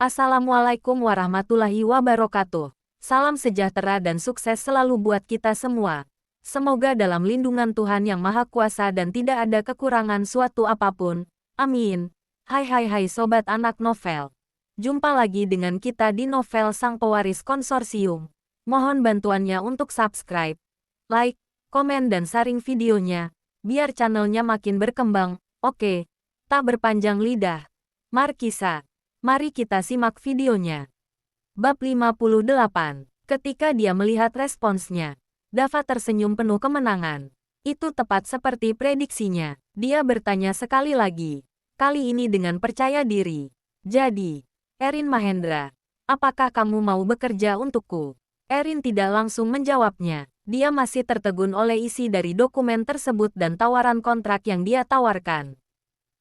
Assalamualaikum warahmatullahi wabarakatuh. Salam sejahtera dan sukses selalu buat kita semua. Semoga dalam lindungan Tuhan Yang Maha Kuasa dan tidak ada kekurangan suatu apapun. Amin. Hai sobat anak novel. Jumpa lagi dengan kita di Novel Sang Pewaris Konsorsium. Mohon bantuannya untuk subscribe, like, komen dan sharing videonya, biar channelnya makin berkembang. Oke, tak berpanjang lidah. Mari kita simak videonya. Bab 58. Ketika dia melihat responsnya, Dava tersenyum penuh kemenangan. Itu tepat seperti prediksinya. Dia bertanya sekali lagi, kali ini dengan percaya diri. Jadi, Erin Mahendra, apakah kamu mau bekerja untukku? Erin tidak langsung menjawabnya. Dia masih tertegun oleh isi dari dokumen tersebut dan tawaran kontrak yang dia tawarkan.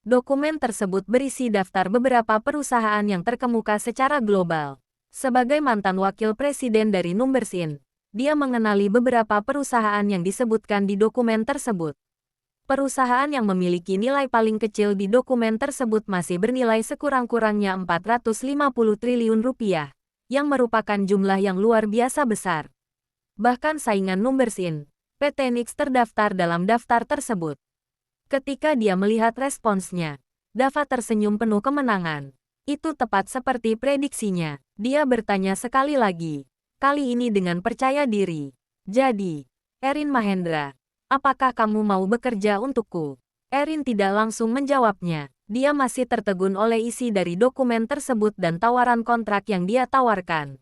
Dokumen tersebut berisi daftar beberapa perusahaan yang terkemuka secara global. Sebagai mantan wakil presiden dari Numbersin, dia mengenali beberapa perusahaan yang disebutkan di dokumen tersebut. Perusahaan yang memiliki nilai paling kecil di dokumen tersebut masih bernilai sekurang-kurangnya 450 triliun rupiah, yang merupakan jumlah yang luar biasa besar. Bahkan saingan Numbersin, PT Nix terdaftar dalam daftar tersebut. Ketika dia melihat responsnya, Dava tersenyum penuh kemenangan. Itu tepat seperti prediksinya. Dia bertanya sekali lagi, kali ini dengan percaya diri. Jadi, Erin Mahendra, apakah kamu mau bekerja untukku? Erin tidak langsung menjawabnya. Dia masih tertegun oleh isi dari dokumen tersebut dan tawaran kontrak yang dia tawarkan.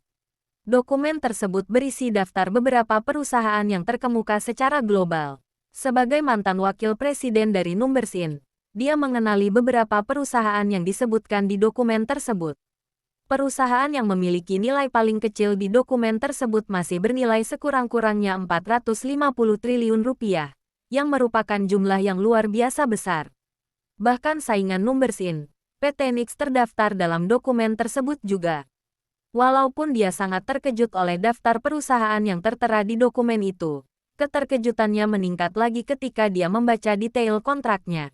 Dokumen tersebut berisi daftar beberapa perusahaan yang terkemuka secara global. Sebagai mantan wakil presiden dari Numbersin, dia mengenali beberapa perusahaan yang disebutkan di dokumen tersebut. Perusahaan yang memiliki nilai paling kecil di dokumen tersebut masih bernilai sekurang-kurangnya 450 triliun rupiah, yang merupakan jumlah yang luar biasa besar. Bahkan saingan Numbersin, PT Nix terdaftar dalam dokumen tersebut juga. Walaupun dia sangat terkejut oleh daftar perusahaan yang tertera di dokumen itu, keterkejutannya meningkat lagi ketika dia membaca detail kontraknya.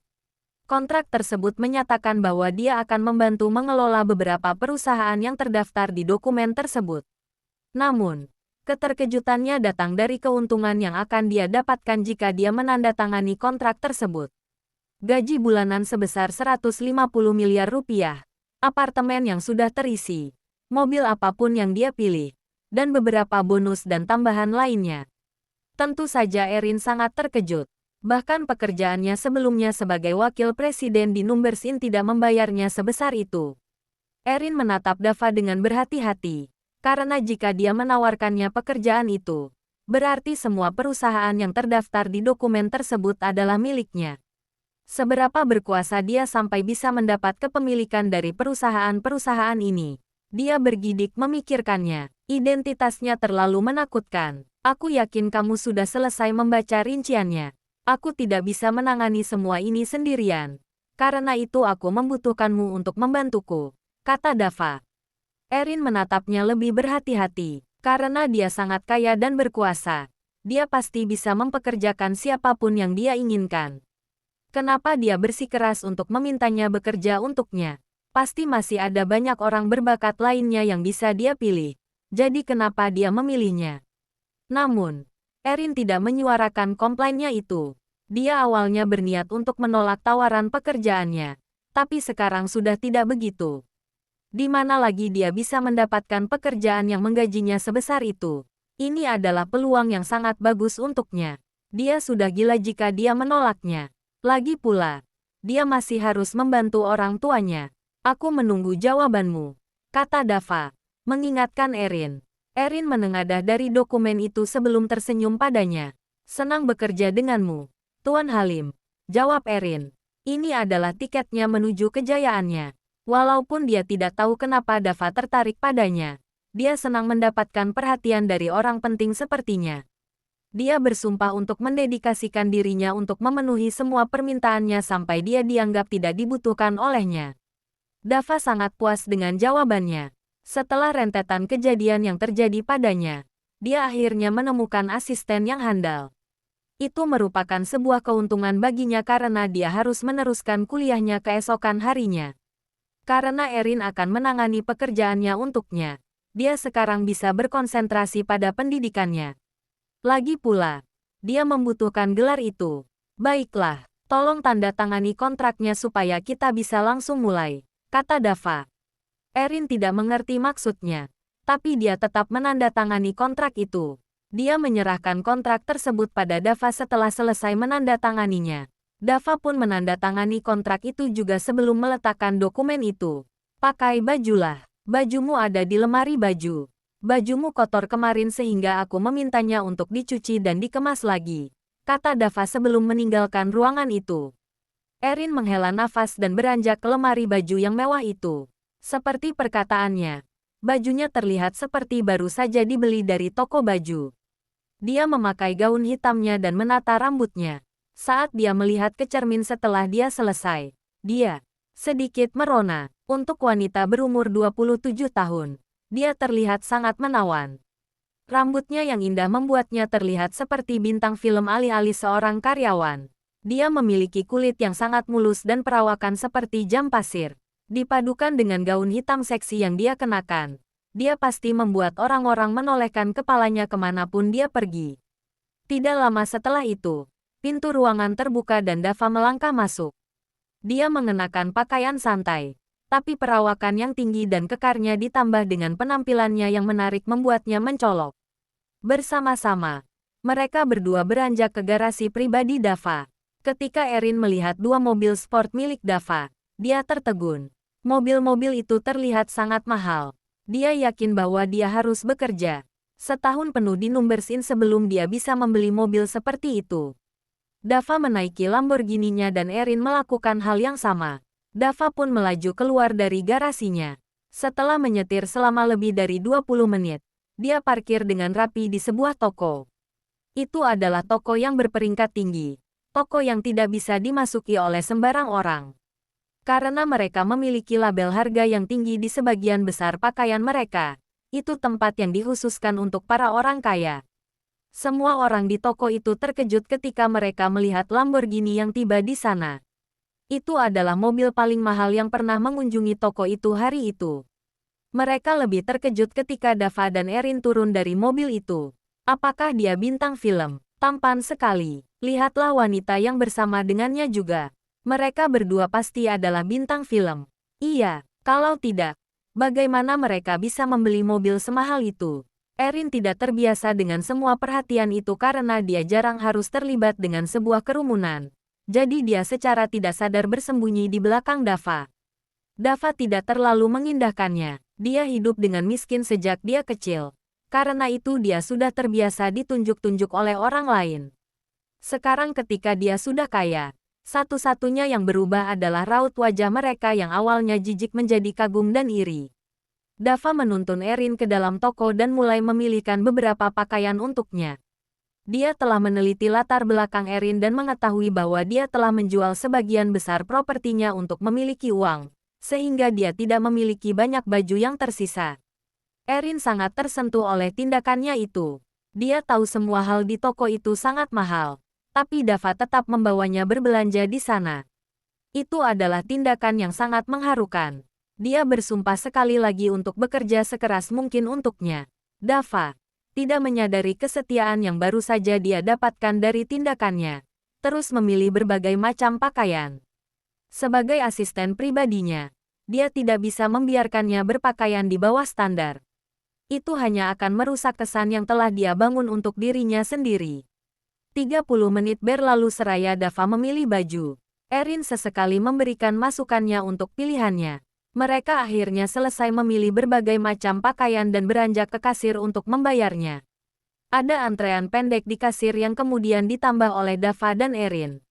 Kontrak tersebut menyatakan bahwa dia akan membantu mengelola beberapa perusahaan yang terdaftar di dokumen tersebut. Namun, keterkejutannya datang dari keuntungan yang akan dia dapatkan jika dia menandatangani kontrak tersebut. Gaji bulanan sebesar 150 miliar rupiah, apartemen yang sudah terisi, mobil apapun yang dia pilih, dan beberapa bonus dan tambahan lainnya. Tentu saja Erin sangat terkejut. Bahkan pekerjaannya sebelumnya sebagai wakil presiden di Numbersin tidak membayarnya sebesar itu. Erin menatap Dava dengan berhati-hati, karena jika dia menawarkannya pekerjaan itu, berarti semua perusahaan yang terdaftar di dokumen tersebut adalah miliknya. Seberapa berkuasa dia sampai bisa mendapat kepemilikan dari perusahaan-perusahaan ini? Dia bergidik memikirkannya. Identitasnya terlalu menakutkan. Aku yakin kamu sudah selesai membaca rinciannya. Aku tidak bisa menangani semua ini sendirian. Karena itu aku membutuhkanmu untuk membantuku, kata Dava. Erin menatapnya lebih berhati-hati. Karena dia sangat kaya dan berkuasa, dia pasti bisa mempekerjakan siapapun yang dia inginkan. Kenapa dia bersikeras untuk memintanya bekerja untuknya? Pasti masih ada banyak orang berbakat lainnya yang bisa dia pilih. Jadi kenapa dia memilihnya? Namun, Erin tidak menyuarakan komplainnya itu. Dia awalnya berniat untuk menolak tawaran pekerjaannya, tapi sekarang sudah tidak begitu. Di mana lagi dia bisa mendapatkan pekerjaan yang menggajinya sebesar itu? Ini adalah peluang yang sangat bagus untuknya. Dia sudah gila jika dia menolaknya. Lagi pula, dia masih harus membantu orang tuanya. Aku menunggu jawabanmu, kata Dava, mengingatkan Erin. Erin menengadah dari dokumen itu sebelum tersenyum padanya. Senang bekerja denganmu, Tuan Halim, jawab Erin. Ini adalah tiketnya menuju kejayaannya. Walaupun dia tidak tahu kenapa Dava tertarik padanya, dia senang mendapatkan perhatian dari orang penting sepertinya. Dia bersumpah untuk mendedikasikan dirinya untuk memenuhi semua permintaannya sampai dia dianggap tidak dibutuhkan olehnya. Dava sangat puas dengan jawabannya. Setelah rentetan kejadian yang terjadi padanya, dia akhirnya menemukan asisten yang handal. Itu merupakan sebuah keuntungan baginya karena dia harus meneruskan kuliahnya keesokan harinya. Karena Erin akan menangani pekerjaannya untuknya. Dia sekarang bisa berkonsentrasi pada pendidikannya. Lagi pula, dia membutuhkan gelar itu. Baiklah, tolong tanda tangani kontraknya supaya kita bisa langsung mulai, kata Dava. Erin tidak mengerti maksudnya, tapi dia tetap menandatangani kontrak itu. Dia menyerahkan kontrak tersebut pada Dava setelah selesai menandatanganinya. Dava pun menandatangani kontrak itu juga sebelum meletakkan dokumen itu. Pakai bajulah. Bajumu ada di lemari baju. Bajumu kotor kemarin sehingga aku memintanya untuk dicuci dan dikemas lagi, kata Dava sebelum meninggalkan ruangan itu. Erin menghela nafas dan beranjak ke lemari baju yang mewah itu. Seperti perkataannya, bajunya terlihat seperti baru saja dibeli dari toko baju. Dia memakai gaun hitamnya dan menata rambutnya. Saat dia melihat ke cermin setelah dia selesai, dia sedikit merona. Untuk wanita berumur 27 tahun, dia terlihat sangat menawan. Rambutnya yang indah membuatnya terlihat seperti bintang film alih-alih seorang karyawan. Dia memiliki kulit yang sangat mulus dan perawakan seperti jam pasir. Dipadukan dengan gaun hitam seksi yang dia kenakan, dia pasti membuat orang-orang menolehkan kepalanya kemanapun dia pergi. Tidak lama setelah itu, pintu ruangan terbuka dan Dava melangkah masuk. Dia mengenakan pakaian santai, tapi perawakan yang tinggi dan kekarnya ditambah dengan penampilannya yang menarik membuatnya mencolok. Bersama-sama, mereka berdua beranjak ke garasi pribadi Dava. Ketika Erin melihat dua mobil sport milik Dava, dia tertegun. Mobil-mobil itu terlihat sangat mahal. Dia yakin bahwa dia harus bekerja setahun penuh di Numbersin sebelum dia bisa membeli mobil seperti itu. Dava menaiki Lamborghini-nya dan Erin melakukan hal yang sama. Dava pun melaju keluar dari garasinya. Setelah menyetir selama lebih dari 20 menit, dia parkir dengan rapi di sebuah toko. Itu adalah toko yang berperingkat tinggi. Toko yang tidak bisa dimasuki oleh sembarang orang. Karena mereka memiliki label harga yang tinggi di sebagian besar pakaian mereka. Itu tempat yang dikhususkan untuk para orang kaya. Semua orang di toko itu terkejut ketika mereka melihat Lamborghini yang tiba di sana. Itu adalah mobil paling mahal yang pernah mengunjungi toko itu hari itu. Mereka lebih terkejut ketika Dava dan Erin turun dari mobil itu. Apakah dia bintang film? Tampan sekali. Lihatlah wanita yang bersama dengannya juga. Mereka berdua pasti adalah bintang film. Iya, kalau tidak, bagaimana mereka bisa membeli mobil semahal itu? Erin tidak terbiasa dengan semua perhatian itu karena dia jarang harus terlibat dengan sebuah kerumunan. Jadi dia secara tidak sadar bersembunyi di belakang Dava. Dava tidak terlalu mengindahkannya. Dia hidup dengan miskin sejak dia kecil. Karena itu dia sudah terbiasa ditunjuk-tunjuk oleh orang lain. Sekarang ketika dia sudah kaya, satu-satunya yang berubah adalah raut wajah mereka yang awalnya jijik menjadi kagum dan iri. Dava menuntun Erin ke dalam toko dan mulai memilihkan beberapa pakaian untuknya. Dia telah meneliti latar belakang Erin dan mengetahui bahwa dia telah menjual sebagian besar propertinya untuk memiliki uang, sehingga dia tidak memiliki banyak baju yang tersisa. Erin sangat tersentuh oleh tindakannya itu. Dia tahu semua hal di toko itu sangat mahal, tapi Dava tetap membawanya berbelanja di sana. Itu adalah tindakan yang sangat mengharukan. Dia bersumpah sekali lagi untuk bekerja sekeras mungkin untuknya. Dava tidak menyadari kesetiaan yang baru saja dia dapatkan dari tindakannya. Terus memilih berbagai macam pakaian. Sebagai asisten pribadinya, dia tidak bisa membiarkannya berpakaian di bawah standar. Itu hanya akan merusak kesan yang telah dia bangun untuk dirinya sendiri. 30 menit berlalu seraya Dava memilih baju. Erin sesekali memberikan masukannya untuk pilihannya. Mereka akhirnya selesai memilih berbagai macam pakaian dan beranjak ke kasir untuk membayarnya. Ada antrean pendek di kasir yang kemudian ditambah oleh Dava dan Erin.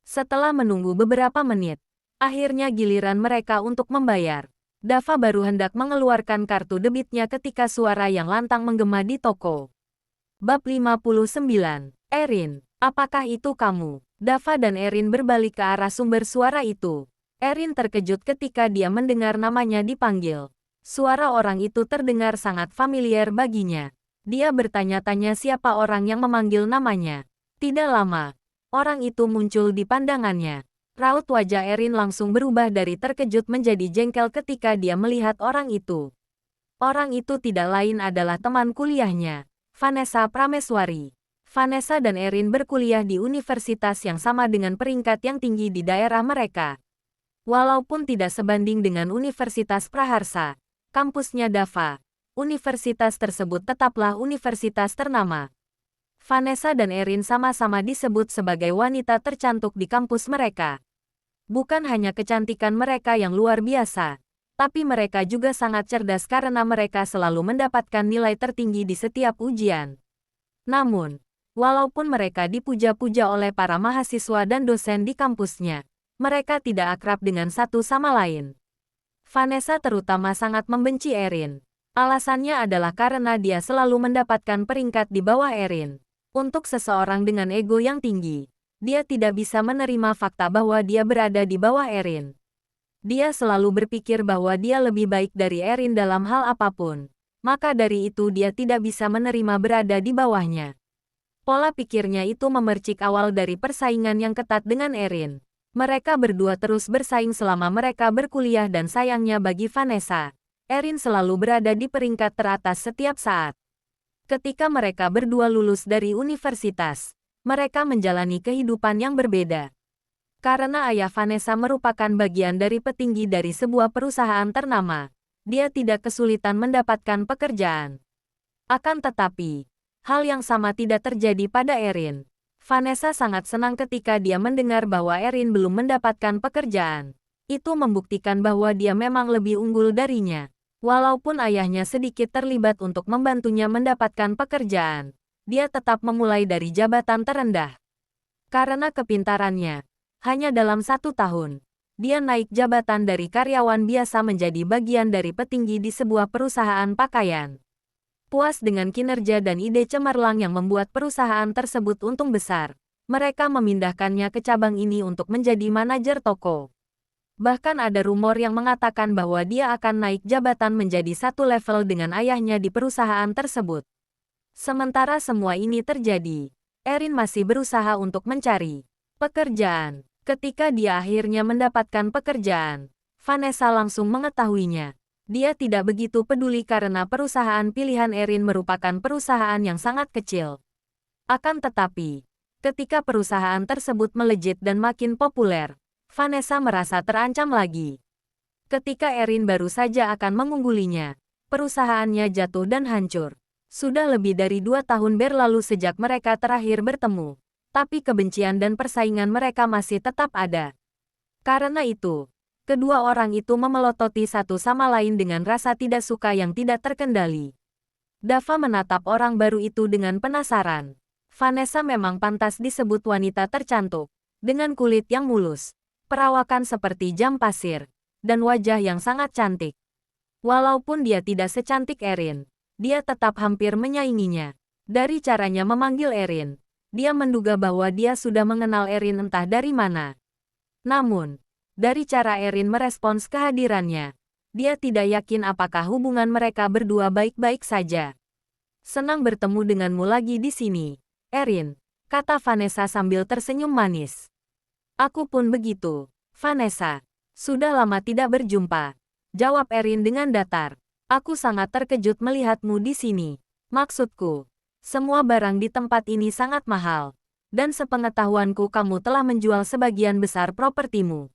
Setelah menunggu beberapa menit, akhirnya giliran mereka untuk membayar. Dava baru hendak mengeluarkan kartu debitnya ketika suara yang lantang menggema di toko. Bab 59. Erin, apakah itu kamu? Dava dan Erin berbalik ke arah sumber suara itu. Erin terkejut ketika dia mendengar namanya dipanggil. Suara orang itu terdengar sangat familiar baginya. Dia bertanya-tanya siapa orang yang memanggil namanya. Tidak lama, orang itu muncul di pandangannya. Raut wajah Erin langsung berubah dari terkejut menjadi jengkel ketika dia melihat orang itu. Orang itu tidak lain adalah teman kuliahnya, Vanessa Prameswari. Vanessa dan Erin berkuliah di universitas yang sama dengan peringkat yang tinggi di daerah mereka. Walaupun tidak sebanding dengan Universitas Praharsa, kampusnya Dava, universitas tersebut tetaplah universitas ternama. Vanessa dan Erin sama-sama disebut sebagai wanita tercantik di kampus mereka. Bukan hanya kecantikan mereka yang luar biasa, tapi mereka juga sangat cerdas karena mereka selalu mendapatkan nilai tertinggi di setiap ujian. Namun, walaupun mereka dipuja-puja oleh para mahasiswa dan dosen di kampusnya, mereka tidak akrab dengan satu sama lain. Vanessa terutama sangat membenci Erin. Alasannya adalah karena dia selalu mendapatkan peringkat di bawah Erin. Untuk seseorang dengan ego yang tinggi, dia tidak bisa menerima fakta bahwa dia berada di bawah Erin. Dia selalu berpikir bahwa dia lebih baik dari Erin dalam hal apapun. Maka dari itu dia tidak bisa menerima berada di bawahnya. Pola pikirnya itu memercik awal dari persaingan yang ketat dengan Erin. Mereka berdua terus bersaing selama mereka berkuliah dan sayangnya bagi Vanessa, Erin selalu berada di peringkat teratas setiap saat. Ketika mereka berdua lulus dari universitas, mereka menjalani kehidupan yang berbeda. Karena ayah Vanessa merupakan bagian dari petinggi dari sebuah perusahaan ternama, dia tidak kesulitan mendapatkan pekerjaan. Akan tetapi, hal yang sama tidak terjadi pada Erin. Vanessa sangat senang ketika dia mendengar bahwa Erin belum mendapatkan pekerjaan. Itu membuktikan bahwa dia memang lebih unggul darinya. Walaupun ayahnya sedikit terlibat untuk membantunya mendapatkan pekerjaan, dia tetap memulai dari jabatan terendah. Karena kepintarannya, hanya dalam 1 tahun, dia naik jabatan dari karyawan biasa menjadi bagian dari petinggi di sebuah perusahaan pakaian. Puas dengan kinerja dan ide cemerlang yang membuat perusahaan tersebut untung besar, mereka memindahkannya ke cabang ini untuk menjadi manajer toko. Bahkan ada rumor yang mengatakan bahwa dia akan naik jabatan menjadi satu level dengan ayahnya di perusahaan tersebut. Sementara semua ini terjadi, Erin masih berusaha untuk mencari pekerjaan. Ketika dia akhirnya mendapatkan pekerjaan, Vanessa langsung mengetahuinya. Dia tidak begitu peduli karena perusahaan pilihan Erin merupakan perusahaan yang sangat kecil. Akan tetapi, ketika perusahaan tersebut melejit dan makin populer, Vanessa merasa terancam lagi. Ketika Erin baru saja akan mengunggulinya, perusahaannya jatuh dan hancur. Sudah lebih dari 2 tahun berlalu sejak mereka terakhir bertemu, tapi kebencian dan persaingan mereka masih tetap ada. Karena itu, kedua orang itu memelototi satu sama lain dengan rasa tidak suka yang tidak terkendali. Dava menatap orang baru itu dengan penasaran. Vanessa memang pantas disebut wanita tercantik, dengan kulit yang mulus, perawakan seperti jam pasir, dan wajah yang sangat cantik. Walaupun dia tidak secantik Erin, dia tetap hampir menyainginya. Dari caranya memanggil Erin, dia menduga bahwa dia sudah mengenal Erin entah dari mana. Namun, dari cara Erin merespons kehadirannya, dia tidak yakin apakah hubungan mereka berdua baik-baik saja. Senang bertemu denganmu lagi di sini, Erin, kata Vanessa sambil tersenyum manis. Aku pun begitu, Vanessa. Sudah lama tidak berjumpa, jawab Erin dengan datar. Aku sangat terkejut melihatmu di sini. Maksudku, semua barang di tempat ini sangat mahal, dan sepengetahuanku kamu telah menjual sebagian besar propertimu.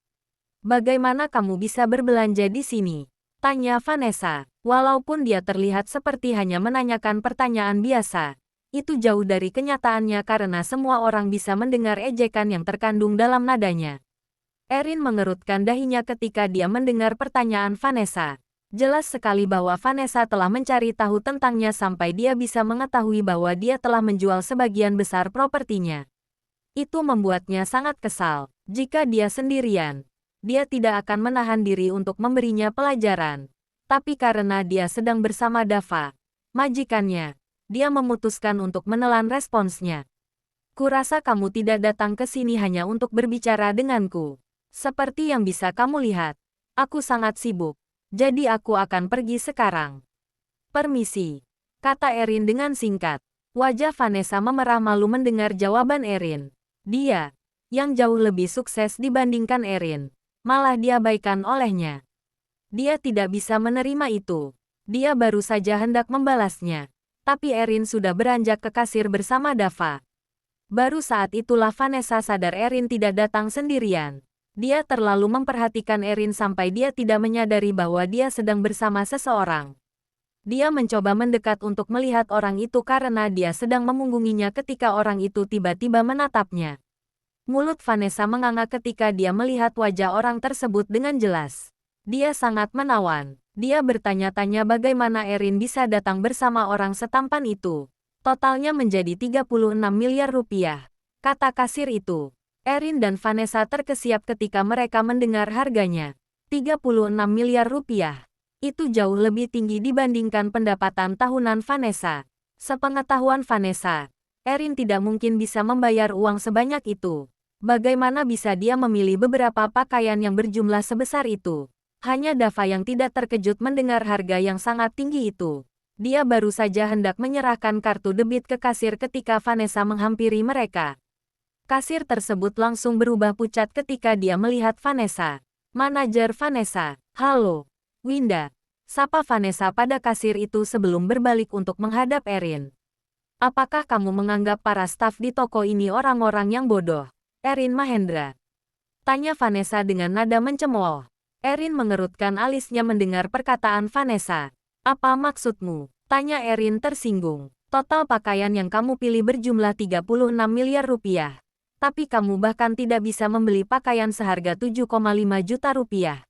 Bagaimana kamu bisa berbelanja di sini? Tanya Vanessa. Walaupun dia terlihat seperti hanya menanyakan pertanyaan biasa, itu jauh dari kenyataannya karena semua orang bisa mendengar ejekan yang terkandung dalam nadanya. Erin mengerutkan dahinya ketika dia mendengar pertanyaan Vanessa. Jelas sekali bahwa Vanessa telah mencari tahu tentangnya sampai dia bisa mengetahui bahwa dia telah menjual sebagian besar propertinya. Itu membuatnya sangat kesal. Jika dia sendirian, dia tidak akan menahan diri untuk memberinya pelajaran. Tapi karena dia sedang bersama Dava, majikannya, dia memutuskan untuk menelan responsnya. Kurasa kamu tidak datang ke sini hanya untuk berbicara denganku. Seperti yang bisa kamu lihat, aku sangat sibuk, jadi aku akan pergi sekarang. Permisi, kata Erin dengan singkat. Wajah Vanessa memerah malu mendengar jawaban Erin. Dia, yang jauh lebih sukses dibandingkan Erin, malah diabaikan olehnya. Dia tidak bisa menerima itu. Dia baru saja hendak membalasnya. Tapi Erin sudah beranjak ke kasir bersama Dava. Baru saat itulah Vanessa sadar Erin tidak datang sendirian. Dia terlalu memperhatikan Erin sampai dia tidak menyadari bahwa dia sedang bersama seseorang. Dia mencoba mendekat untuk melihat orang itu karena dia sedang memunggunginya ketika orang itu tiba-tiba menatapnya. Mulut Vanessa menganga ketika dia melihat wajah orang tersebut dengan jelas. Dia sangat menawan. Dia bertanya-tanya bagaimana Erin bisa datang bersama orang setampan itu. Totalnya menjadi 36 miliar rupiah, kata kasir itu. Erin dan Vanessa terkesiap ketika mereka mendengar harganya. 36 miliar rupiah. Itu jauh lebih tinggi dibandingkan pendapatan tahunan Vanessa. Sepengetahuan Vanessa, Erin tidak mungkin bisa membayar uang sebanyak itu. Bagaimana bisa dia memilih beberapa pakaian yang berjumlah sebesar itu? Hanya Dava yang tidak terkejut mendengar harga yang sangat tinggi itu. Dia baru saja hendak menyerahkan kartu debit ke kasir ketika Vanessa menghampiri mereka. Kasir tersebut langsung berubah pucat ketika dia melihat Vanessa. Manajer Vanessa, "Halo, Winda," sapa Vanessa pada kasir itu sebelum berbalik untuk menghadap Erin. "Apakah kamu menganggap para staf di toko ini orang-orang yang bodoh, Erin Mahendra?" tanya Vanessa dengan nada mencemooh. Erin mengerutkan alisnya mendengar perkataan Vanessa. "Apa maksudmu?" tanya Erin tersinggung. "Total pakaian yang kamu pilih berjumlah 36 miliar rupiah. Tapi kamu bahkan tidak bisa membeli pakaian seharga 7,5 juta rupiah.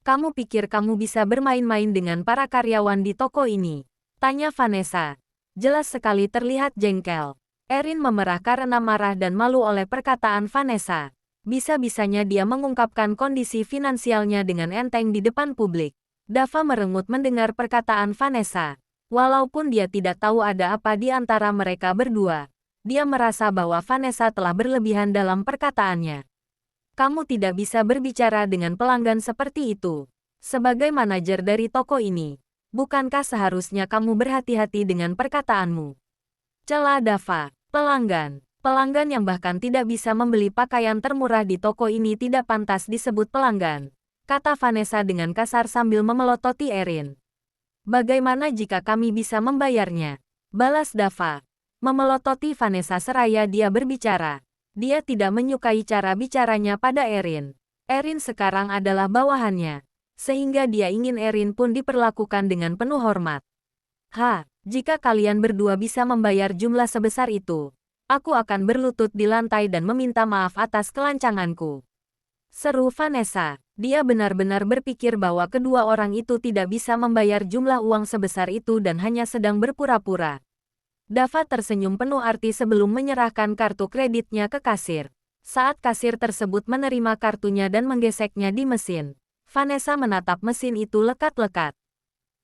Kamu pikir kamu bisa bermain-main dengan para karyawan di toko ini?" tanya Vanessa. Jelas sekali terlihat jengkel. Erin memerah karena marah dan malu oleh perkataan Vanessa. Bisa-bisanya dia mengungkapkan kondisi finansialnya dengan enteng di depan publik. Dava merengut mendengar perkataan Vanessa. Walaupun dia tidak tahu ada apa di antara mereka berdua, dia merasa bahwa Vanessa telah berlebihan dalam perkataannya. "Kamu tidak bisa berbicara dengan pelanggan seperti itu. Sebagai manajer dari toko ini, bukankah seharusnya kamu berhati-hati dengan perkataanmu?" Cela Dava. "Pelanggan. Pelanggan yang bahkan tidak bisa membeli pakaian termurah di toko ini tidak pantas disebut pelanggan," kata Vanessa dengan kasar sambil memelototi Erin. "Bagaimana jika kami bisa membayarnya?" balas Dava. Memelototi Vanessa seraya dia berbicara. Dia tidak menyukai cara bicaranya pada Erin. Erin sekarang adalah bawahannya, sehingga dia ingin Erin pun diperlakukan dengan penuh hormat. Jika kalian berdua bisa membayar jumlah sebesar itu, aku akan berlutut di lantai dan meminta maaf atas kelancanganku," seru Vanessa. Dia benar-benar berpikir bahwa kedua orang itu tidak bisa membayar jumlah uang sebesar itu dan hanya sedang berpura-pura. Dava tersenyum penuh arti sebelum menyerahkan kartu kreditnya ke kasir. Saat kasir tersebut menerima kartunya dan menggeseknya di mesin, Vanessa menatap mesin itu lekat-lekat.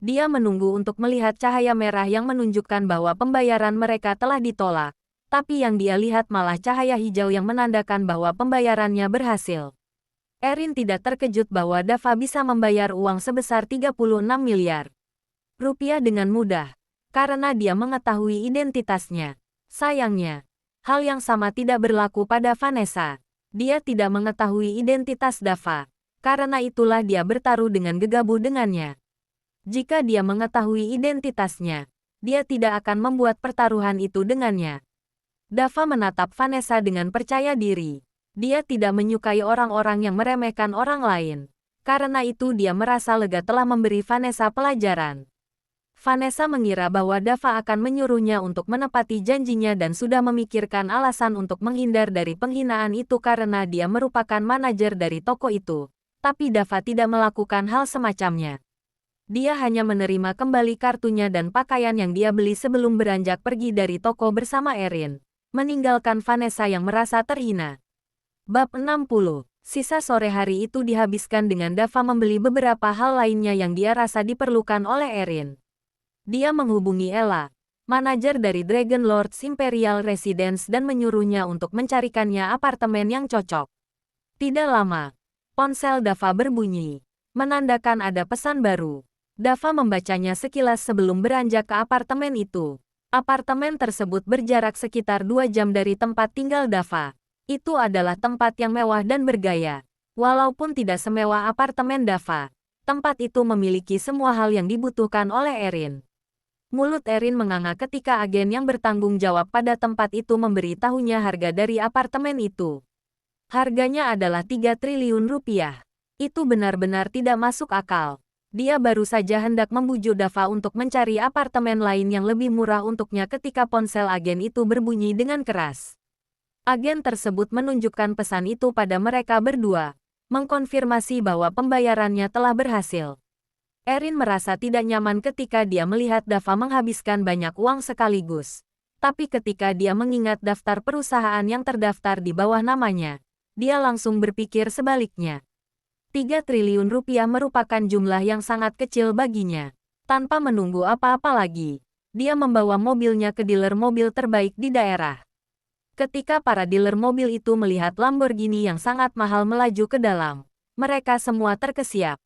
Dia menunggu untuk melihat cahaya merah yang menunjukkan bahwa pembayaran mereka telah ditolak. Tapi yang dia lihat malah cahaya hijau yang menandakan bahwa pembayarannya berhasil. Erin tidak terkejut bahwa Dava bisa membayar uang sebesar 36 miliar rupiah dengan mudah, karena dia mengetahui identitasnya. Sayangnya, hal yang sama tidak berlaku pada Vanessa. Dia tidak mengetahui identitas Dava. Karena itulah dia bertaruh dengan gegabah dengannya. Jika dia mengetahui identitasnya, dia tidak akan membuat pertaruhan itu dengannya. Dava menatap Vanessa dengan percaya diri. Dia tidak menyukai orang-orang yang meremehkan orang lain. Karena itu dia merasa lega telah memberi Vanessa pelajaran. Vanessa mengira bahwa Dava akan menyuruhnya untuk menepati janjinya dan sudah memikirkan alasan untuk menghindar dari penghinaan itu karena dia merupakan manajer dari toko itu. Tapi Dava tidak melakukan hal semacamnya. Dia hanya menerima kembali kartunya dan pakaian yang dia beli sebelum beranjak pergi dari toko bersama Erin, meninggalkan Vanessa yang merasa terhina. Bab 60. Sisa sore hari itu dihabiskan dengan Dava membeli beberapa hal lainnya yang dia rasa diperlukan oleh Erin. Dia menghubungi Ella, manajer dari Dragon Lord's Imperial Residence dan menyuruhnya untuk mencarikannya apartemen yang cocok. Tidak lama, ponsel Dava berbunyi, menandakan ada pesan baru. Dava membacanya sekilas sebelum beranjak ke apartemen itu. Apartemen tersebut berjarak sekitar 2 jam dari tempat tinggal Dava. Itu adalah tempat yang mewah dan bergaya. Walaupun tidak semewah apartemen Dava, tempat itu memiliki semua hal yang dibutuhkan oleh Erin. Mulut Erin menganga ketika agen yang bertanggung jawab pada tempat itu memberi tahunya harga dari apartemen itu. Harganya adalah 3 triliun rupiah. Itu benar-benar tidak masuk akal. Dia baru saja hendak membujuk Dava untuk mencari apartemen lain yang lebih murah untuknya ketika ponsel agen itu berbunyi dengan keras. Agen tersebut menunjukkan pesan itu pada mereka berdua, mengkonfirmasi bahwa pembayarannya telah berhasil. Erin merasa tidak nyaman ketika dia melihat Dava menghabiskan banyak uang sekaligus. Tapi ketika dia mengingat daftar perusahaan yang terdaftar di bawah namanya, dia langsung berpikir sebaliknya. 3 triliun rupiah merupakan jumlah yang sangat kecil baginya. Tanpa menunggu apa-apa lagi, dia membawa mobilnya ke dealer mobil terbaik di daerah. Ketika para dealer mobil itu melihat Lamborghini yang sangat mahal melaju ke dalam, mereka semua terkesiap.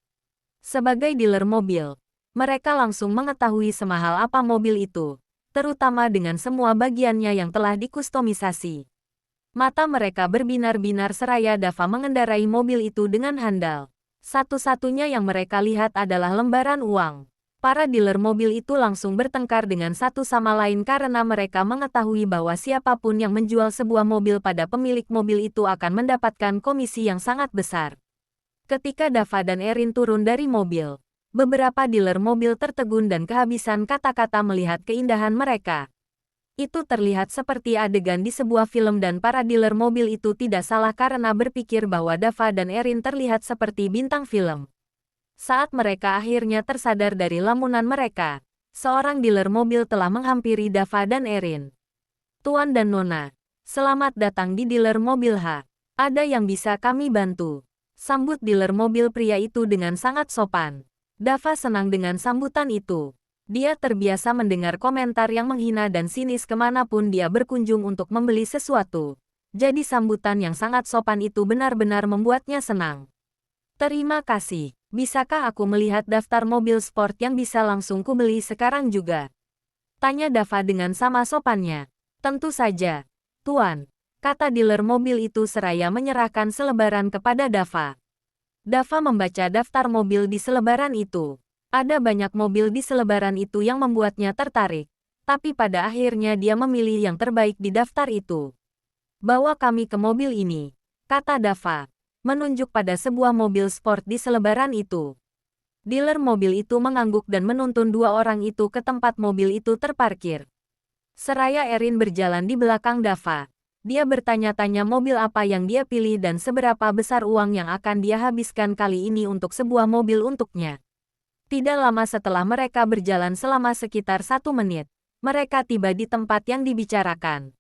Sebagai dealer mobil, mereka langsung mengetahui semahal apa mobil itu, terutama dengan semua bagiannya yang telah dikustomisasi. Mata mereka berbinar-binar seraya Dava mengendarai mobil itu dengan handal. Satu-satunya yang mereka lihat adalah lembaran uang. Para dealer mobil itu langsung bertengkar dengan satu sama lain karena mereka mengetahui bahwa siapapun yang menjual sebuah mobil pada pemilik mobil itu akan mendapatkan komisi yang sangat besar. Ketika Dava dan Erin turun dari mobil, beberapa dealer mobil tertegun dan kehabisan kata-kata melihat keindahan mereka. Itu terlihat seperti adegan di sebuah film dan para dealer mobil itu tidak salah karena berpikir bahwa Dava dan Erin terlihat seperti bintang film. Saat mereka akhirnya tersadar dari lamunan mereka, seorang dealer mobil telah menghampiri Dava dan Erin. "Tuan dan Nona, selamat datang di dealer mobil H. Ada yang bisa kami bantu?" Sambut dealer mobil pria itu dengan sangat sopan. Dava senang dengan sambutan itu. Dia terbiasa mendengar komentar yang menghina dan sinis kemanapun dia berkunjung untuk membeli sesuatu. Jadi sambutan yang sangat sopan itu benar-benar membuatnya senang. "Terima kasih. Bisakah aku melihat daftar mobil sport yang bisa langsung kubeli sekarang juga?" Tanya Dava dengan sama sopannya. "Tentu saja, Tuan," kata dealer mobil itu seraya menyerahkan selebaran kepada Dava. Dava membaca daftar mobil di selebaran itu. Ada banyak mobil di selebaran itu yang membuatnya tertarik. Tapi pada akhirnya dia memilih yang terbaik di daftar itu. "Bawa kami ke mobil ini," kata Dava, menunjuk pada sebuah mobil sport di selebaran itu. Dealer mobil itu mengangguk dan menuntun dua orang itu ke tempat mobil itu terparkir. Seraya Erin berjalan di belakang Dava. Dia bertanya-tanya mobil apa yang dia pilih dan seberapa besar uang yang akan dia habiskan kali ini untuk sebuah mobil untuknya. Tidak lama setelah mereka berjalan selama sekitar 1 menit, mereka tiba di tempat yang dibicarakan.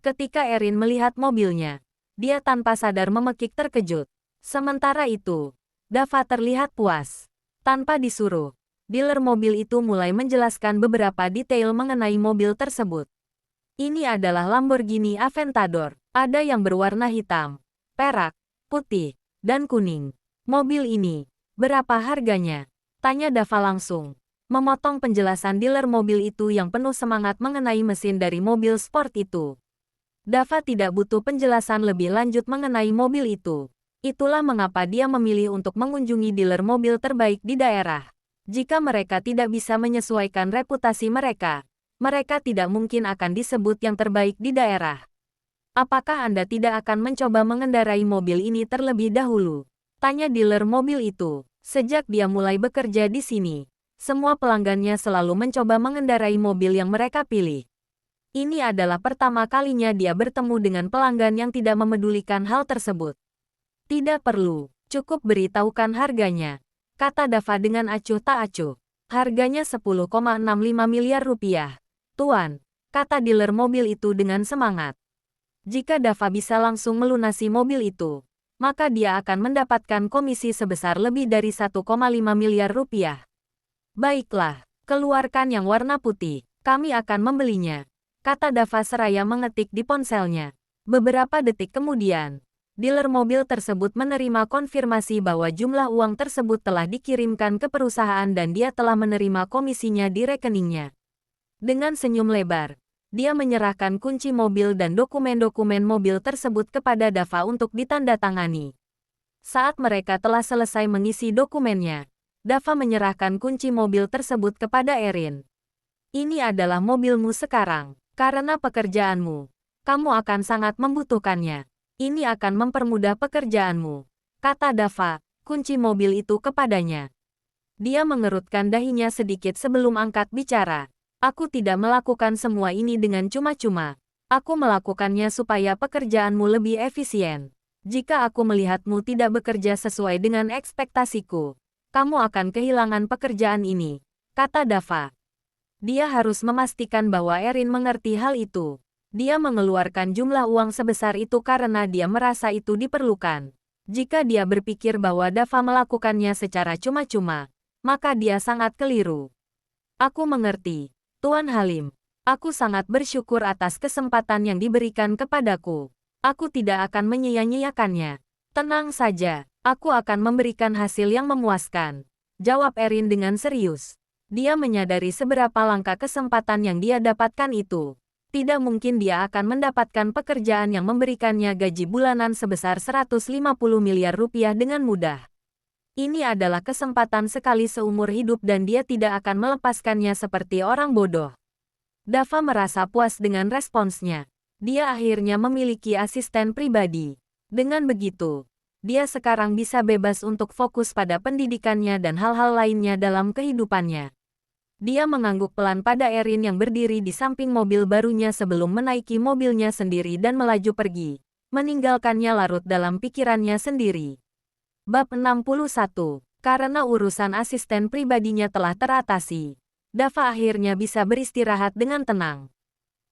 Ketika Erin melihat mobilnya, dia tanpa sadar memekik terkejut. Sementara itu, Dava terlihat puas. Tanpa disuruh, dealer mobil itu mulai menjelaskan beberapa detail mengenai mobil tersebut. Ini adalah Lamborghini Aventador. Ada yang berwarna hitam, perak, putih, dan kuning. Mobil ini, berapa harganya? Tanya Dava langsung, memotong penjelasan dealer mobil itu yang penuh semangat mengenai mesin dari mobil sport itu. Dava tidak butuh penjelasan lebih lanjut mengenai mobil itu. Itulah mengapa dia memilih untuk mengunjungi dealer mobil terbaik di daerah. Jika mereka tidak bisa menyesuaikan reputasi mereka, mereka tidak mungkin akan disebut yang terbaik di daerah. "Apakah Anda tidak akan mencoba mengendarai mobil ini terlebih dahulu?" Tanya dealer mobil itu. Sejak dia mulai bekerja di sini, semua pelanggannya selalu mencoba mengendarai mobil yang mereka pilih. Ini adalah pertama kalinya dia bertemu dengan pelanggan yang tidak memedulikan hal tersebut. "Tidak perlu, cukup beritahukan harganya," kata Dava dengan acuh tak acuh. "Harganya 10,65 miliar rupiah. Tuan," kata dealer mobil itu dengan semangat. Jika Dava bisa langsung melunasi mobil itu, maka dia akan mendapatkan komisi sebesar lebih dari 1,5 miliar rupiah. "Baiklah, keluarkan yang warna putih, kami akan membelinya," kata Dava seraya mengetik di ponselnya. Beberapa detik kemudian, dealer mobil tersebut menerima konfirmasi bahwa jumlah uang tersebut telah dikirimkan ke perusahaan dan dia telah menerima komisinya di rekeningnya. Dengan senyum lebar, Dia menyerahkan kunci mobil dan dokumen-dokumen mobil tersebut kepada Dava untuk ditandatangani. Saat mereka telah selesai mengisi dokumennya, Dava menyerahkan kunci mobil tersebut kepada Erin. Ini adalah mobilmu sekarang. Karena pekerjaanmu, kamu akan sangat membutuhkannya. Ini akan mempermudah pekerjaanmu, kata Dava, kunci mobil itu kepadanya. Dia mengerutkan dahinya sedikit sebelum angkat bicara. Aku tidak melakukan semua ini dengan cuma-cuma. Aku melakukannya supaya pekerjaanmu lebih efisien. Jika aku melihatmu tidak bekerja sesuai dengan ekspektasiku, kamu akan kehilangan pekerjaan ini, kata Dava. Dia harus memastikan bahwa Erin mengerti hal itu. Dia mengeluarkan jumlah uang sebesar itu karena dia merasa itu diperlukan. Jika dia berpikir bahwa Dava melakukannya secara cuma-cuma, maka dia sangat keliru. Aku mengerti, Tuan Halim. Aku sangat bersyukur atas kesempatan yang diberikan kepadaku. Aku tidak akan menyia-nyiakannya. Tenang saja, aku akan memberikan hasil yang memuaskan, jawab Erin dengan serius. Dia menyadari seberapa langka kesempatan yang dia dapatkan itu. Tidak mungkin dia akan mendapatkan pekerjaan yang memberikannya gaji bulanan sebesar 150 miliar rupiah dengan mudah. Ini adalah kesempatan sekali seumur hidup dan dia tidak akan melepaskannya seperti orang bodoh. Dava merasa puas dengan responsnya. Dia akhirnya memiliki asisten pribadi. Dengan begitu, dia sekarang bisa bebas untuk fokus pada pendidikannya dan hal-hal lainnya dalam kehidupannya. Dia mengangguk pelan pada Erin yang berdiri di samping mobil barunya sebelum menaiki mobilnya sendiri dan melaju pergi, meninggalkannya larut dalam pikirannya sendiri. Bab 61. Karena urusan asisten pribadinya telah teratasi, Dava akhirnya bisa beristirahat dengan tenang.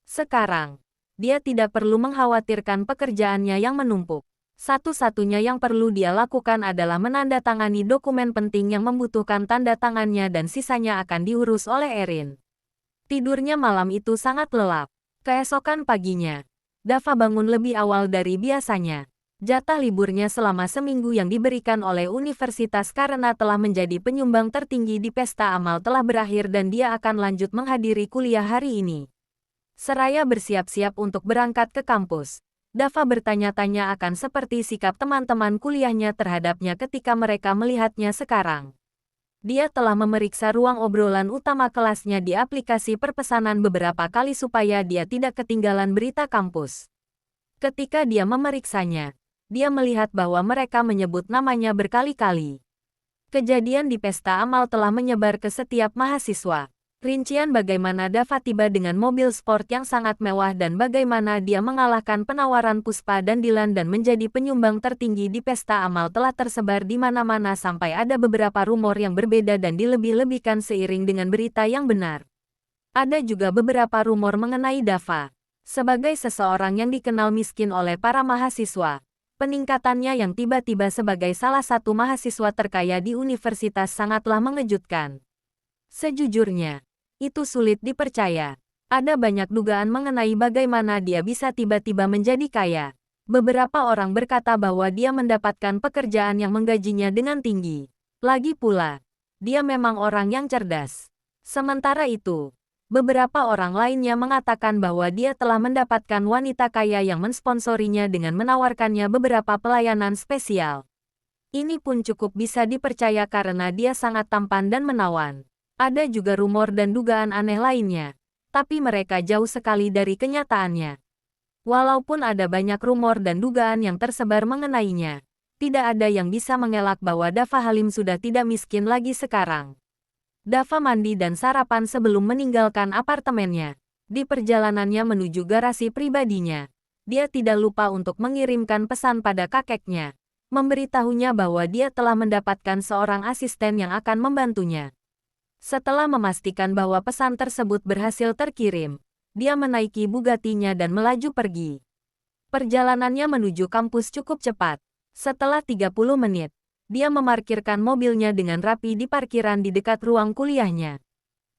Sekarang, dia tidak perlu mengkhawatirkan pekerjaannya yang menumpuk. Satu-satunya yang perlu dia lakukan adalah menandatangani dokumen penting yang membutuhkan tanda tangannya dan sisanya akan diurus oleh Erin. Tidurnya malam itu sangat lelap. Keesokan paginya, Dava bangun lebih awal dari biasanya. Jatah liburnya selama seminggu yang diberikan oleh universitas karena telah menjadi penyumbang tertinggi di pesta amal telah berakhir dan dia akan lanjut menghadiri kuliah hari ini. Seraya bersiap-siap untuk berangkat ke kampus, Dava bertanya-tanya akan seperti sikap teman-teman kuliahnya terhadapnya ketika mereka melihatnya sekarang. Dia telah memeriksa ruang obrolan utama kelasnya di aplikasi perpesanan beberapa kali supaya dia tidak ketinggalan berita kampus. Ketika dia memeriksanya, dia melihat bahwa mereka menyebut namanya berkali-kali. Kejadian di pesta amal telah menyebar ke setiap mahasiswa. Rincian bagaimana Dava tiba dengan mobil sport yang sangat mewah dan bagaimana dia mengalahkan penawaran Puspa dan Dilan dan menjadi penyumbang tertinggi di pesta amal telah tersebar di mana-mana sampai ada beberapa rumor yang berbeda dan dilebih-lebihkan seiring dengan berita yang benar. Ada juga beberapa rumor mengenai Dava. Sebagai seseorang yang dikenal miskin oleh para mahasiswa, peningkatannya yang tiba-tiba sebagai salah satu mahasiswa terkaya di universitas sangatlah mengejutkan. Sejujurnya, itu sulit dipercaya. Ada banyak dugaan mengenai bagaimana dia bisa tiba-tiba menjadi kaya. Beberapa orang berkata bahwa dia mendapatkan pekerjaan yang menggajinya dengan tinggi. Lagi pula, dia memang orang yang cerdas. Sementara itu, beberapa orang lainnya mengatakan bahwa dia telah mendapatkan wanita kaya yang mensponsorinya dengan menawarkannya beberapa pelayanan spesial. Ini pun cukup bisa dipercaya karena dia sangat tampan dan menawan. Ada juga rumor dan dugaan aneh lainnya, tapi mereka jauh sekali dari kenyataannya. Walaupun ada banyak rumor dan dugaan yang tersebar mengenainya, tidak ada yang bisa mengelak bahwa Dava Halim sudah tidak miskin lagi sekarang. Dava mandi dan sarapan sebelum meninggalkan apartemennya. Di perjalanannya menuju garasi pribadinya, dia tidak lupa untuk mengirimkan pesan pada kakeknya, memberitahunya bahwa dia telah mendapatkan seorang asisten yang akan membantunya. Setelah memastikan bahwa pesan tersebut berhasil terkirim, dia menaiki Bugatti-nya dan melaju pergi. Perjalanannya menuju kampus cukup cepat. Setelah 30 menit, dia memarkirkan mobilnya dengan rapi di parkiran di dekat ruang kuliahnya.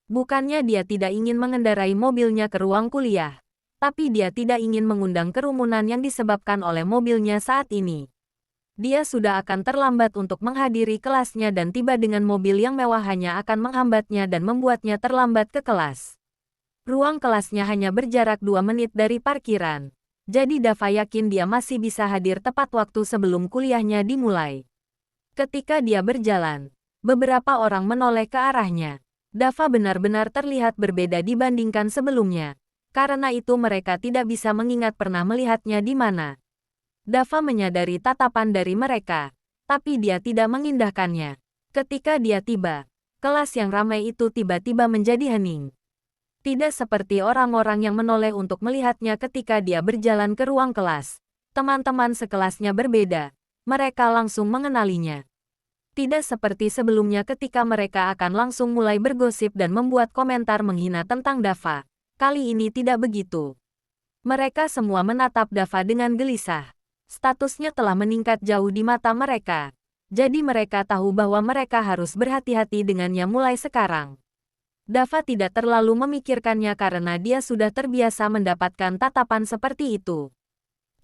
Bukannya dia tidak ingin mengendarai mobilnya ke ruang kuliah, tapi dia tidak ingin mengundang kerumunan yang disebabkan oleh mobilnya saat ini. Dia sudah akan terlambat untuk menghadiri kelasnya dan tiba dengan mobil yang mewah hanya akan menghambatnya dan membuatnya terlambat ke kelas. Ruang kelasnya hanya berjarak 2 menit dari parkiran. Jadi Dava yakin dia masih bisa hadir tepat waktu sebelum kuliahnya dimulai. Ketika dia berjalan, beberapa orang menoleh ke arahnya. Dava benar-benar terlihat berbeda dibandingkan sebelumnya. Karena itu mereka tidak bisa mengingat pernah melihatnya di mana. Dava menyadari tatapan dari mereka, tapi dia tidak mengindahkannya. Ketika dia tiba, kelas yang ramai itu tiba-tiba menjadi hening. Tidak seperti orang-orang yang menoleh untuk melihatnya ketika dia berjalan ke ruang kelas. Teman-teman sekelasnya berbeda. Mereka langsung mengenalinya. Tidak seperti sebelumnya ketika mereka akan langsung mulai bergosip dan membuat komentar menghina tentang Dava. Kali ini tidak begitu. Mereka semua menatap Dava dengan gelisah. Statusnya telah meningkat jauh di mata mereka. Jadi mereka tahu bahwa mereka harus berhati-hati dengannya mulai sekarang. Dava tidak terlalu memikirkannya karena dia sudah terbiasa mendapatkan tatapan seperti itu.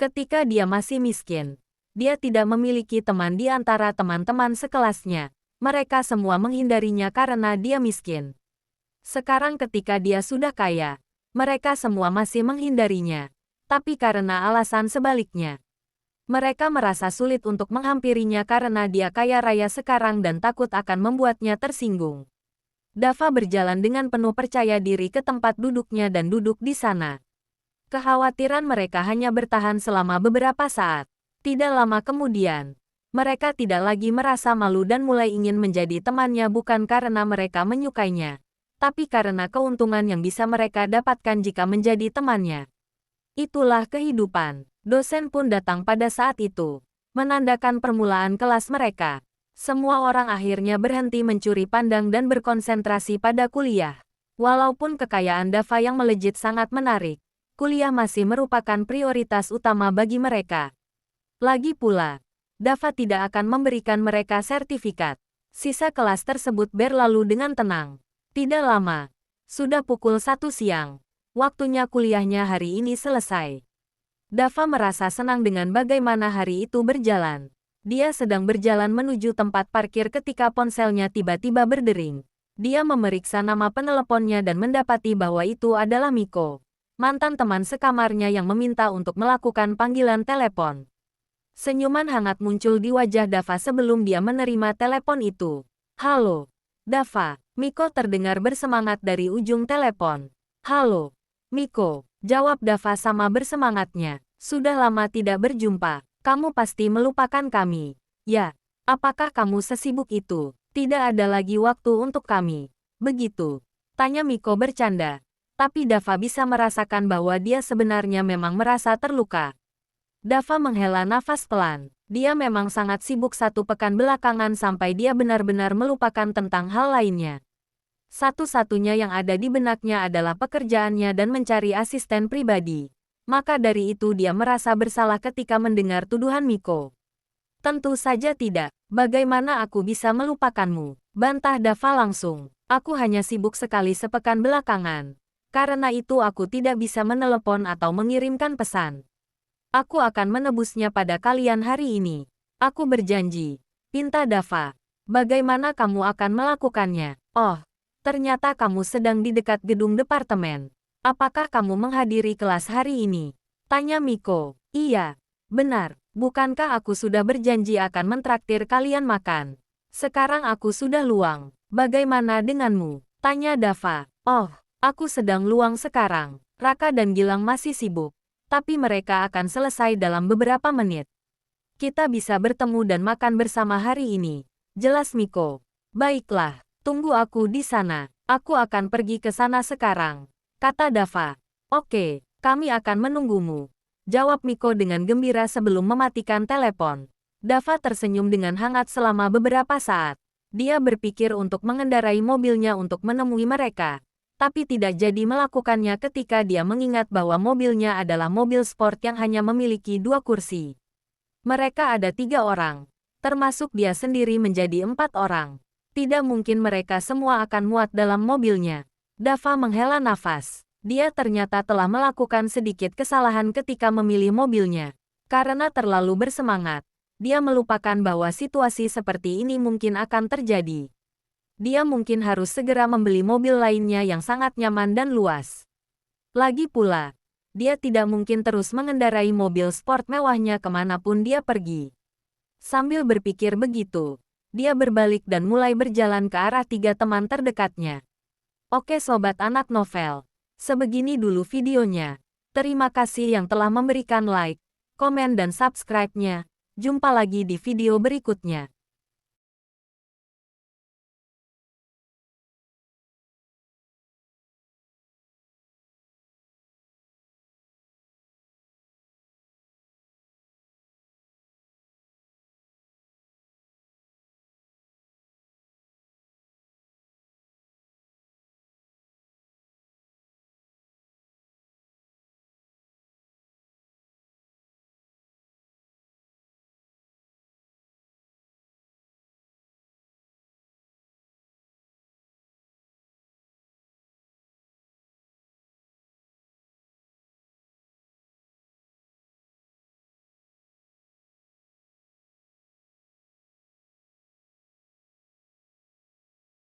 Ketika dia masih miskin, dia tidak memiliki teman di antara teman-teman sekelasnya. Mereka semua menghindarinya karena dia miskin. Sekarang ketika dia sudah kaya, mereka semua masih menghindarinya. Tapi karena alasan sebaliknya, mereka merasa sulit untuk menghampirinya karena dia kaya raya sekarang dan takut akan membuatnya tersinggung. Dava berjalan dengan penuh percaya diri ke tempat duduknya dan duduk di sana. Kekhawatiran mereka hanya bertahan selama beberapa saat. Tidak lama kemudian, mereka tidak lagi merasa malu dan mulai ingin menjadi temannya bukan karena mereka menyukainya, tapi karena keuntungan yang bisa mereka dapatkan jika menjadi temannya. Itulah kehidupan. Dosen pun datang pada saat itu, menandakan permulaan kelas mereka. Semua orang akhirnya berhenti mencuri pandang dan berkonsentrasi pada kuliah. Walaupun kekayaan Dava yang melejit sangat menarik, kuliah masih merupakan prioritas utama bagi mereka. Lagi pula, Dava tidak akan memberikan mereka sertifikat. Sisa kelas tersebut berlalu dengan tenang. Tidak lama, sudah pukul 1 siang. Waktunya kuliahnya hari ini selesai. Dava merasa senang dengan bagaimana hari itu berjalan. Dia sedang berjalan menuju tempat parkir ketika ponselnya tiba-tiba berdering. Dia memeriksa nama peneleponnya dan mendapati bahwa itu adalah Miko, mantan teman sekamarnya yang meminta untuk melakukan panggilan telepon. Senyuman hangat muncul di wajah Dava sebelum dia menerima telepon itu. "Halo, Dava," Miko terdengar bersemangat dari ujung telepon. "Halo, Miko," jawab Dava sama bersemangatnya. "Sudah lama tidak berjumpa. Kamu pasti melupakan kami." "Ya, apakah kamu sesibuk itu? Tidak ada lagi waktu untuk kami." "Begitu?" tanya Miko bercanda. Tapi Dava bisa merasakan bahwa dia sebenarnya memang merasa terluka. Dava menghela nafas pelan. Dia memang sangat sibuk 1 pekan belakangan sampai dia benar-benar melupakan tentang hal lainnya. Satu-satunya yang ada di benaknya adalah pekerjaannya dan mencari asisten pribadi. Maka dari itu dia merasa bersalah ketika mendengar tuduhan Miko. "Tentu saja tidak. Bagaimana aku bisa melupakanmu?" bantah Dava langsung. "Aku hanya sibuk sekali sepekan belakangan. Karena itu aku tidak bisa menelepon atau mengirimkan pesan. Aku akan menebusnya pada kalian hari ini. Aku berjanji." Pinta Dava. "Bagaimana kamu akan melakukannya?" "Oh, ternyata kamu sedang di dekat gedung departemen. Apakah kamu menghadiri kelas hari ini?" tanya Miko. "Iya, benar. Bukankah aku sudah berjanji akan mentraktir kalian makan? Sekarang aku sudah luang. Bagaimana denganmu?" tanya Dava. "Oh, aku sedang luang sekarang. Raka dan Gilang masih sibuk. Tapi mereka akan selesai dalam beberapa menit. Kita bisa bertemu dan makan bersama hari ini," jelas Miko. "Baiklah, tunggu aku di sana. Aku akan pergi ke sana sekarang," kata Dava. "Oke, kami akan menunggumu," jawab Miko dengan gembira sebelum mematikan telepon. Dava tersenyum dengan hangat selama beberapa saat. Dia berpikir untuk mengendarai mobilnya untuk menemui mereka, tapi tidak jadi melakukannya ketika dia mengingat bahwa mobilnya adalah mobil sport yang hanya memiliki 2 kursi. Mereka ada 3 orang, termasuk dia sendiri menjadi 4 orang. Tidak mungkin mereka semua akan muat dalam mobilnya. Dava menghela nafas. Dia ternyata telah melakukan sedikit kesalahan ketika memilih mobilnya. Karena terlalu bersemangat, dia melupakan bahwa situasi seperti ini mungkin akan terjadi. Dia mungkin harus segera membeli mobil lainnya yang sangat nyaman dan luas. Lagi pula, dia tidak mungkin terus mengendarai mobil sport mewahnya kemanapun dia pergi. Sambil berpikir begitu, dia berbalik dan mulai berjalan ke arah 3 teman terdekatnya. Oke sobat anak novel, sebegini dulu videonya. Terima kasih yang telah memberikan like, komen dan subscribe-nya. Jumpa lagi di video berikutnya.